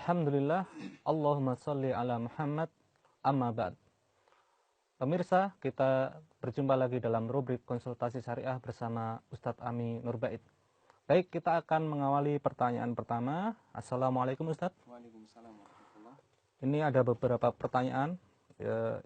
Alhamdulillah, Allahumma sholli ala Muhammad, amma ba'd. Pemirsa, kita berjumpa lagi dalam rubrik konsultasi syariah bersama Ustadz Ami Nurbait. Baik, kita akan mengawali pertanyaan pertama. Assalamualaikum Ustadz. Waalaikumsalam warahmatullahi. Ini ada beberapa pertanyaan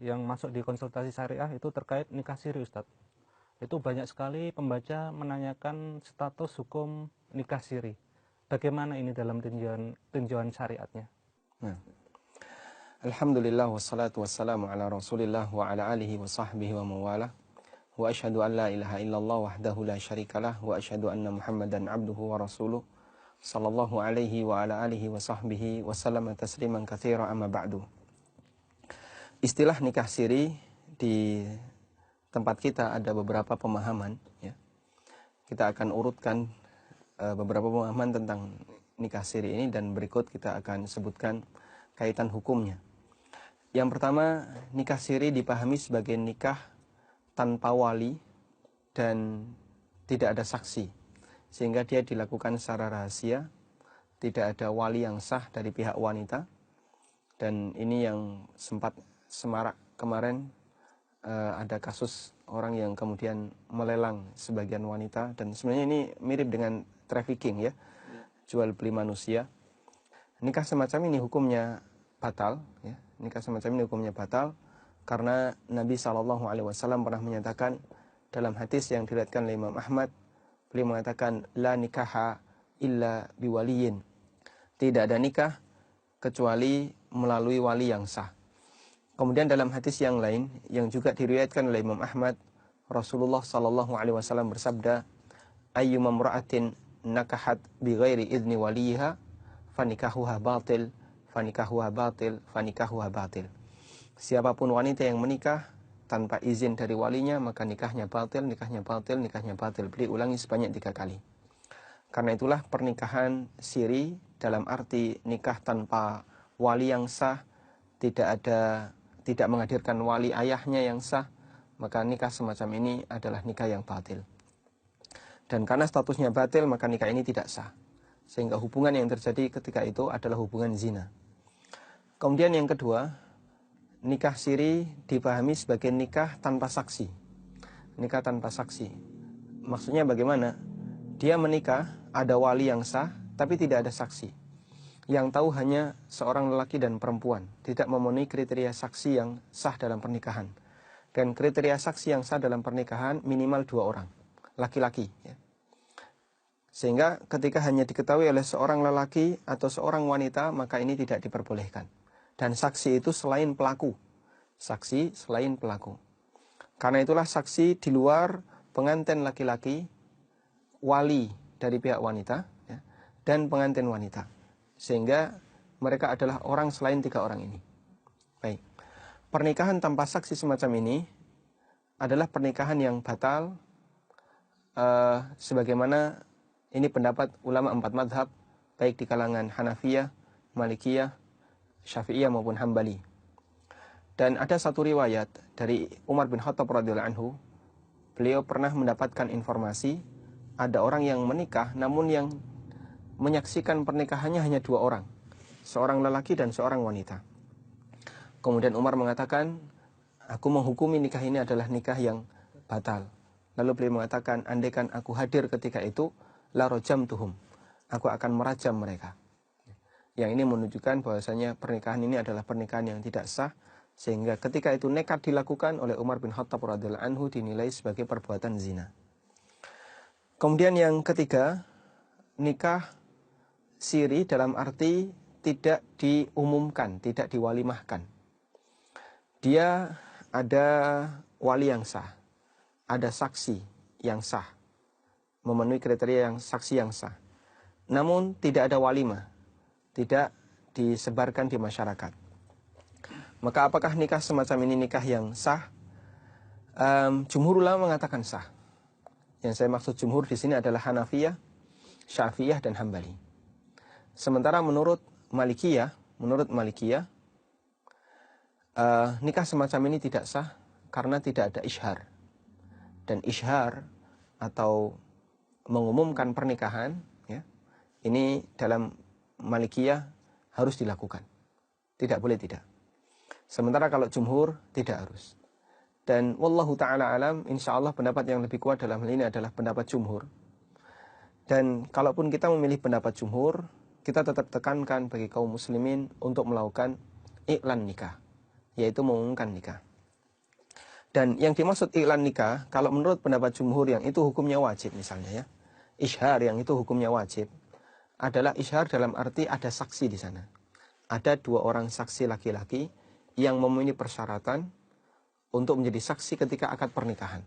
yang masuk di konsultasi syariah itu terkait nikah siri Ustadz. Itu banyak sekali pembaca menanyakan status hukum nikah siri. Bagaimana ini dalam tinjauan syariatnya? Alhamdulillah wassalatu wassalamu ala Rasulillah wa ala alihi wa sahbihi wa mawalah. Wa asyhadu an la ilaha illallah wahdahu la syarikalah wa asyhadu anna Muhammadan abduhu wa rasuluh sallallahu alaihi wa ala alihi wa sahbihi wa sallama tasliman katsira amma ba'du. Istilah nikah siri di tempat kita ada beberapa pemahaman ya. Kita akan urutkan beberapa pemahaman tentang nikah siri ini dan berikut kita akan sebutkan kaitan hukumnya. Yang pertama, nikah siri dipahami sebagai nikah tanpa wali dan tidak ada saksi, sehingga dia dilakukan secara rahasia, tidak ada wali yang sah dari pihak wanita. Dan ini yang sempat semarak kemarin, ada kasus orang yang kemudian melelang sebagian wanita, dan sebenarnya ini mirip dengan trafficking ya, jual beli manusia. Nikah semacam ini hukumnya batal ya. Nikah semacam ini hukumnya batal karena Nabi SAW pernah menyatakan dalam hadis yang diriwayatkan oleh Imam Ahmad, beliau mengatakan la nikaha illa biwaliyin. Tidak ada nikah kecuali melalui wali yang sah. Kemudian dalam hadis yang lain yang juga diriwayatkan oleh Imam Ahmad, Rasulullah SAW bersabda, ayyuma imra'atin nakahat bighairi idzni waliha fanikahuha batil fanikahuha batil fanikahuha batil. Siapapun wanita yang menikah tanpa izin dari walinya, maka nikahnya batil, nikahnya batil, nikahnya batil. Beliau ulangi sebanyak 3 kali. Karena itulah pernikahan siri dalam arti nikah tanpa wali yang sah, tidak menghadirkan wali ayahnya yang sah, maka nikah semacam ini adalah nikah yang batil. Dan karena statusnya batil, maka nikah ini tidak sah. Sehingga hubungan yang terjadi ketika itu adalah hubungan zina. Kemudian yang kedua, nikah siri dipahami sebagai nikah tanpa saksi. Nikah tanpa saksi. Maksudnya bagaimana? Dia menikah, ada wali yang sah, tapi tidak ada saksi. Yang tahu hanya seorang lelaki dan perempuan. Tidak memenuhi kriteria saksi yang sah dalam pernikahan. Dan kriteria saksi yang sah dalam pernikahan minimal 2 orang. Laki-laki ya. Sehingga ketika hanya diketahui oleh seorang lelaki atau seorang wanita, maka ini tidak diperbolehkan. Dan saksi itu selain pelaku. Saksi selain pelaku. Karena itulah saksi di luar pengantin laki-laki, wali dari pihak wanita ya, dan pengantin wanita. Sehingga mereka adalah orang selain 3 orang ini. Baik. Pernikahan tanpa saksi semacam ini adalah pernikahan yang batal, sebagaimana ini pendapat ulama 4 mazhab, baik di kalangan Hanafiyah, Malikiyah, Syafi'iyah maupun Hambali. Dan ada satu riwayat dari Umar bin Khattab radhiyallahu anhu, beliau pernah mendapatkan informasi ada orang yang menikah, namun yang menyaksikan pernikahannya hanya 2 orang, seorang lelaki dan seorang wanita. Kemudian Umar mengatakan, aku menghukumi nikah ini adalah nikah yang batal. Lalu beliau mengatakan, andaikan aku hadir ketika itu, la rajamtuhum, aku akan merajam mereka. Yang ini menunjukkan bahwasanya pernikahan ini adalah pernikahan yang tidak sah, sehingga ketika itu nekat dilakukan oleh Umar bin Khattab radhiyallahu anhu dinilai sebagai perbuatan zina. Kemudian yang ketiga, nikah siri dalam arti tidak diumumkan, tidak diwalimahkan. Dia ada wali yang sah, ada saksi yang sah, memenuhi kriteria yang saksi yang sah. Namun tidak ada walimah, tidak disebarkan di masyarakat. Maka apakah nikah semacam ini nikah yang sah? Jumhur ulama mengatakan sah. Yang saya maksud jumhur di sini adalah Hanafiyah, Syafi'iyah dan Hambali. Sementara menurut Malikiyah, nikah semacam ini tidak sah karena tidak ada isyhar. Dan isyhar atau mengumumkan pernikahan ya, ini dalam Malikiyah, harus dilakukan. Tidak boleh tidak. Sementara kalau jumhur tidak harus. Dan wallahu ta'ala alam, insya Allah pendapat yang lebih kuat dalam hal ini adalah pendapat jumhur. Dan kalaupun kita memilih pendapat jumhur, kita tetap tekankan bagi kaum muslimin untuk melakukan iklan nikah, yaitu mengumumkan nikah. Dan yang dimaksud iklan nikah, kalau menurut pendapat jumhur yang itu hukumnya wajib misalnya ya, isyhar yang itu hukumnya wajib, adalah isyhar dalam arti ada saksi di sana. Ada 2 orang saksi laki-laki yang memenuhi persyaratan untuk menjadi saksi ketika akad pernikahan.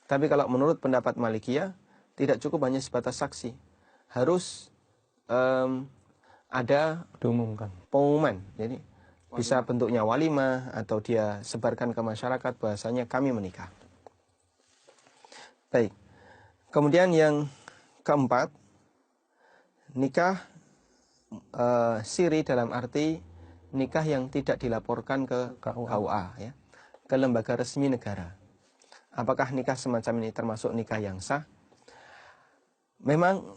Tapi kalau menurut pendapat Malikiyah, tidak cukup hanya sebatas saksi. Harus ada pengumuman. Jadi bisa bentuknya walimah atau dia sebarkan ke masyarakat bahasanya kami menikah. Baik. Kemudian yang keempat, nikah siri dalam arti nikah yang tidak dilaporkan ke KUA ya, ke lembaga resmi negara. Apakah nikah semacam ini termasuk nikah yang sah? Memang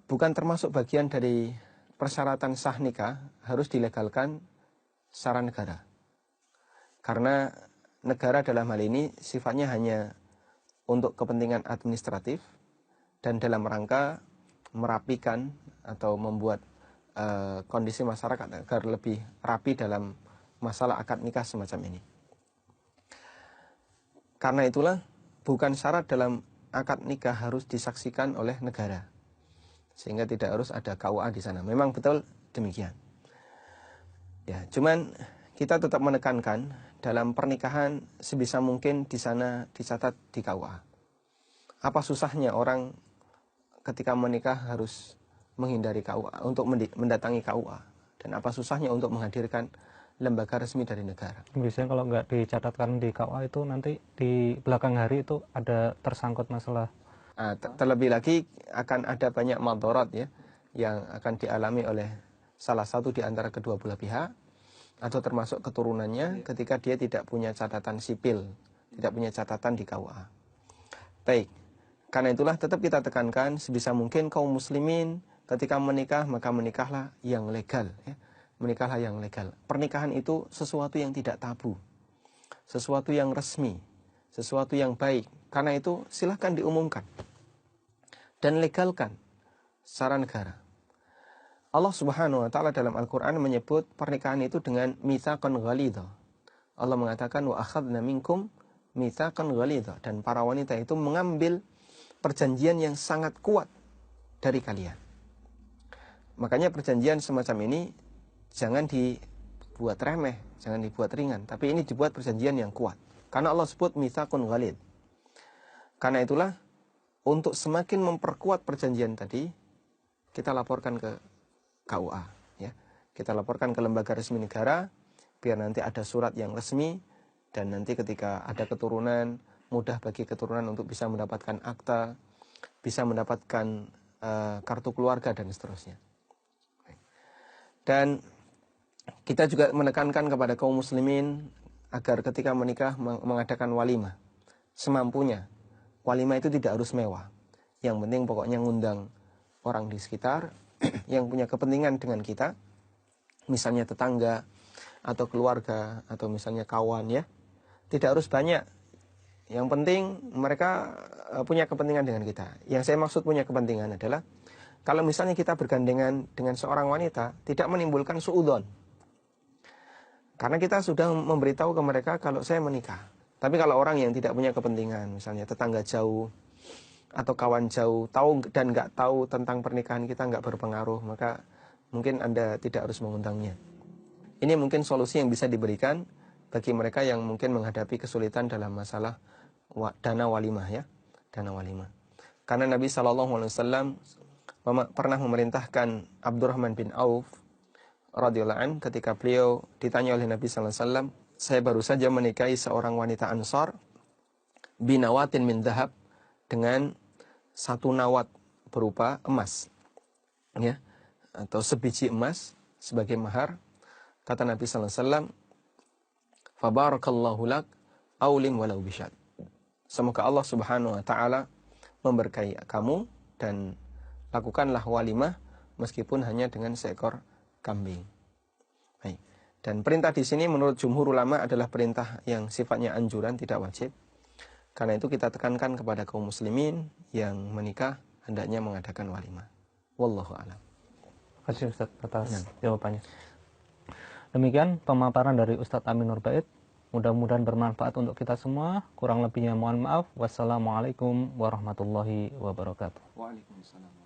bukan termasuk bagian dari persyaratan sah nikah harus dilegalkan secara negara. Karena negara dalam hal ini sifatnya hanya untuk kepentingan administratif dan dalam rangka merapikan atau membuat kondisi masyarakat agar lebih rapi dalam masalah akad nikah semacam ini. Karena itulah bukan syarat dalam akad nikah harus disaksikan oleh negara. Sehingga tidak harus ada KUA di sana. Memang betul demikian. Ya, cuman kita tetap menekankan dalam pernikahan sebisa mungkin di sana dicatat di KUA. Apa susahnya orang ketika menikah harus menghindari KUA, untuk mendatangi KUA? Dan apa susahnya untuk menghadirkan lembaga resmi dari negara? Biasanya kalau nggak dicatatkan di KUA itu nanti di belakang hari itu ada tersangkut masalah. Terlebih lagi akan ada banyak madharat ya yang akan dialami oleh salah satu di antara kedua belah pihak atau termasuk keturunannya ketika dia tidak punya catatan sipil, tidak punya catatan di KUA. Baik, karena itulah tetap kita tekankan sebisa mungkin kaum muslimin ketika menikah maka menikahlah yang legal ya. Menikahlah yang legal. Pernikahan itu sesuatu yang tidak tabu, sesuatu yang resmi, sesuatu yang baik. Karena itu silahkan diumumkan dan legalkan secara negara. Allah Subhanahu wa taala dalam Al-Qur'an menyebut pernikahan itu dengan mitsaqan ghalidha. Allah mengatakan wa akhadna minkum mitsaqan ghalidha, dan para wanita itu mengambil perjanjian yang sangat kuat dari kalian. Makanya perjanjian semacam ini jangan dibuat remeh, jangan dibuat ringan, tapi ini dibuat perjanjian yang kuat. Karena Allah sebut mitsaqun ghalidh. Karena itulah untuk semakin memperkuat perjanjian tadi, kita laporkan ke KUA ya. Kita laporkan ke lembaga resmi negara biar nanti ada surat yang resmi, dan nanti ketika ada keturunan mudah bagi keturunan untuk bisa mendapatkan akta, bisa mendapatkan kartu keluarga dan seterusnya. Dan kita juga menekankan kepada kaum muslimin agar ketika menikah mengadakan walimah semampunya. Walimah itu tidak harus mewah. Yang penting pokoknya ngundang orang di sekitar yang punya kepentingan dengan kita, misalnya tetangga atau keluarga atau misalnya kawan ya. Tidak harus banyak. Yang penting mereka punya kepentingan dengan kita. Yang saya maksud punya kepentingan adalah kalau misalnya kita bergandengan dengan seorang wanita, tidak menimbulkan suudzon. Karena kita sudah memberitahu ke mereka kalau saya menikah. Tapi kalau orang yang tidak punya kepentingan, misalnya tetangga jauh atau kawan jauh, tahu dan nggak tahu tentang pernikahan kita, nggak berpengaruh, maka mungkin Anda tidak harus mengundangnya. Ini mungkin solusi yang bisa diberikan bagi mereka yang mungkin menghadapi kesulitan dalam masalah dana walimah ya, dana walimah. Karena Nabi SAW pernah memerintahkan Abdurrahman bin Auf radhiyallahu anhu ketika beliau ditanya oleh Nabi SAW, saya baru saja menikahi seorang wanita Ansar binawatin min dhahab, dengan satu nawat berupa emas ya, atau sebiji emas sebagai mahar. Kata Nabi SAW, fabarakallahu lak aulim walau bisyad. Semoga Allah Subhanahu wa taala memberkahi kamu dan lakukanlah walimah meskipun hanya dengan seekor kambing. Dan perintah di sini menurut jumhur ulama adalah perintah yang sifatnya anjuran, tidak wajib. Karena itu kita tekankan kepada kaum muslimin yang menikah hendaknya mengadakan walimah. Wallahu a'lam. Terima kasih Ustaz atas jawabannya. Demikian pemaparan dari Ustadz Amin Nurbait. Mudah-mudahan bermanfaat untuk kita semua. Kurang lebihnya mohon maaf. Wassalamualaikum warahmatullahi wabarakatuh. Waalaikumsalam.